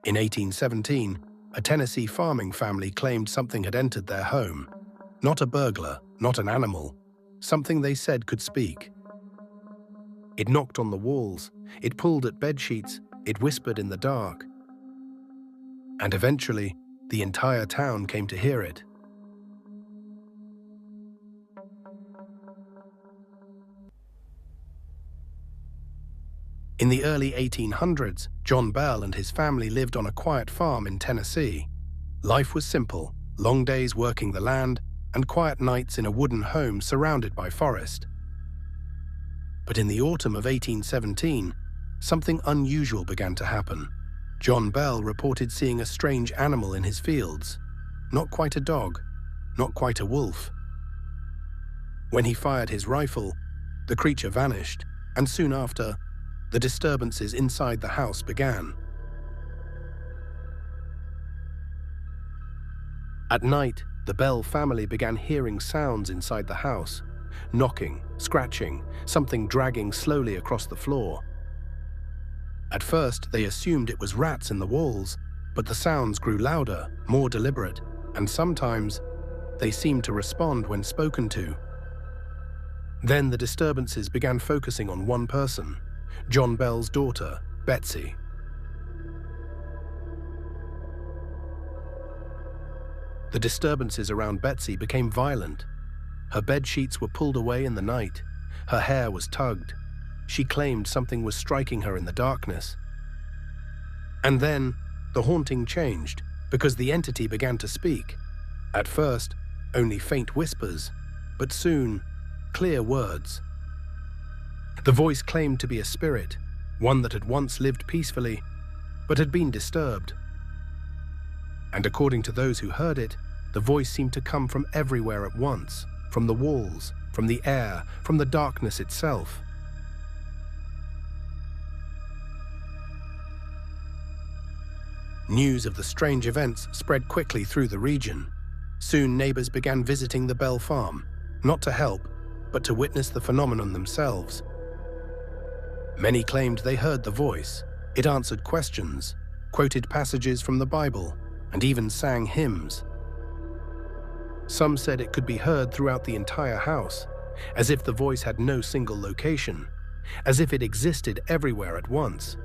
In 1817, a Tennessee farming family claimed something had entered their home. Not a burglar, not an animal, something they said could speak. It knocked on the walls, it pulled at bedsheets, it whispered in the dark. And eventually, the entire town came to hear it. In the early 1800s, John Bell and his family lived on a quiet farm in Tennessee. Life was simple, long days working the land, and quiet nights in a wooden home surrounded by forest. But in the autumn of 1817, something unusual began to happen. John Bell reported seeing a strange animal in his fields. Not quite a dog, not quite a wolf. When he fired his rifle, the creature vanished, and soon after, the disturbances inside the house began. At night, the Bell family began hearing sounds inside the house. Knocking, scratching, something dragging slowly across the floor. At first, they assumed it was rats in the walls, but the sounds grew louder, more deliberate, and sometimes they seemed to respond when spoken to. Then the disturbances began focusing on one person, John Bell's daughter, Betsy. The disturbances around Betsy became violent. Her bed sheets were pulled away in the night. Her hair was tugged. She claimed something was striking her in the darkness. And then, the haunting changed, because the entity began to speak. At first, only faint whispers, but soon, clear words. The voice claimed to be a spirit, one that had once lived peacefully, but had been disturbed. And according to those who heard it, the voice seemed to come from everywhere at once, from the walls, from the air, from the darkness itself. News of the strange events spread quickly through the region. Soon neighbors began visiting the Bell farm, not to help, but to witness the phenomenon themselves. Many claimed they heard the voice. It answered questions, quoted passages from the Bible, and even sang hymns. Some said it could be heard throughout the entire house, as if the voice had no single location, as if it existed everywhere at once.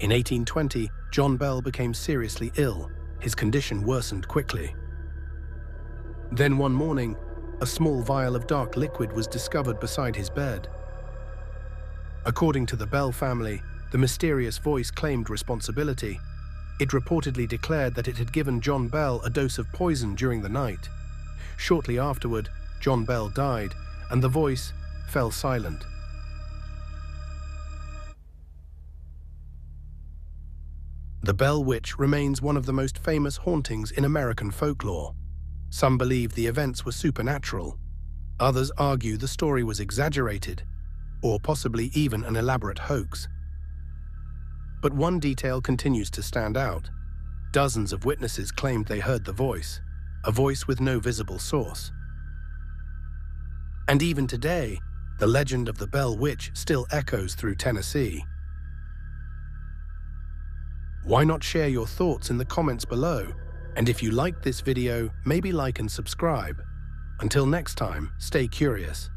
In 1820, John Bell became seriously ill. His condition worsened quickly. Then one morning, a small vial of dark liquid was discovered beside his bed. According to the Bell family, the mysterious voice claimed responsibility. It reportedly declared that it had given John Bell a dose of poison during the night. Shortly afterward, John Bell died, and the voice fell silent. The Bell Witch remains one of the most famous hauntings in American folklore. Some believe the events were supernatural. Others argue the story was exaggerated, or possibly even an elaborate hoax. But one detail continues to stand out. Dozens of witnesses claimed they heard the voice, a voice with no visible source. And even today, the legend of the Bell Witch still echoes through Tennessee. Why not share your thoughts in the comments below? And if you liked this video, maybe like and subscribe. Until next time, stay curious.